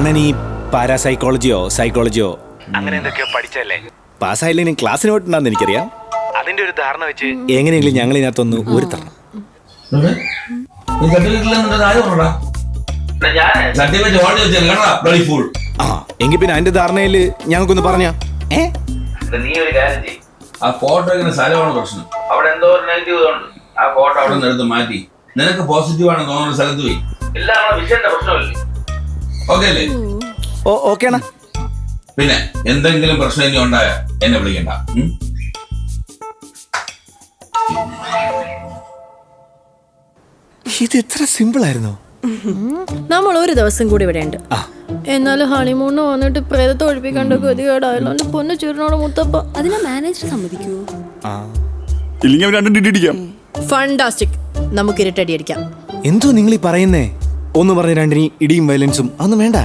അണ്ണൻ ഈ പാരാസൈക്കോളജിയോ സൈക്കോളജിയോ അങ്ങനെ എന്തൊക്കെയോ പഠിച്ചല്ലേ? പാസ്സായില്ലെങ്കിൽ ക്ലാസ്സിന് പോയിട്ടുണ്ടെന്ന് എനിക്കറിയാം. അതിന്റെ ഒരു ധാരണ വെച്ച് എങ്ങനെയെങ്കിലും ഞങ്ങൾ ഇതിനകത്തൊന്ന് ഊരിത്തരണം. എങ്കിൽ പിന്നെ അതിന്റെ ധാരണയില് ഞങ്ങൾക്കൊന്ന് പറഞ്ഞാ. നീ ഒരു കാര്യം ചെയ്യ്, ആ ഫോട്ടോ ഇങ്ങനെ സ്ഥലമാണ് പ്രശ്നം. അവിടെ എന്തോ ഒരു നെഗറ്റീവ് ഉണ്ട്. ആ ഫോട്ടോ അവിടെ നിന്ന് എടുത്ത് മാറ്റി നിനക്ക് പോസിറ്റീവ് ആണെന്ന് തോന്നുന്ന സ്ഥലത്ത് പോയി. എല്ലാം നമ്മുടെ വിഷയന്റെ പ്രശ്നമല്ലേ? ഓക്കെ അല്ലേ? ഓക്കെ ആണ്. പിന്നെ എന്തെങ്കിലും പ്രശ്നം ഇനി ഉണ്ടായ എന്നെ വിളിക്കണ്ട. ഇത് എത്ര സിമ്പിൾ ആയിരുന്നു. നമ്മൾ ഒരു ദിവസം കൂടി ഇവിടെ ഉണ്ട്. എന്നാലും ഹണിമൂണ് വന്നിട്ട് പ്രേതത്തെ ഒഴിപ്പിക്കേണ്ട ഗതികേടായല്ലോ. എന്റെ പൊന്നു ചുരുനോട് മുത്തപ്പ. അതിനെ മാനേജർ സമ്മതിക്കൂ? ഫണ്ടാസ്റ്റിക്. നമുക്ക് ഇരട്ടടി അടിക്കാം. എന്തോ നിങ്ങൾ ഈ പറയുന്നേ? ഒന്ന് പറഞ്ഞ രണ്ടിനി ഇടിയും വയലൻസും അതൊന്നും വേണ്ട.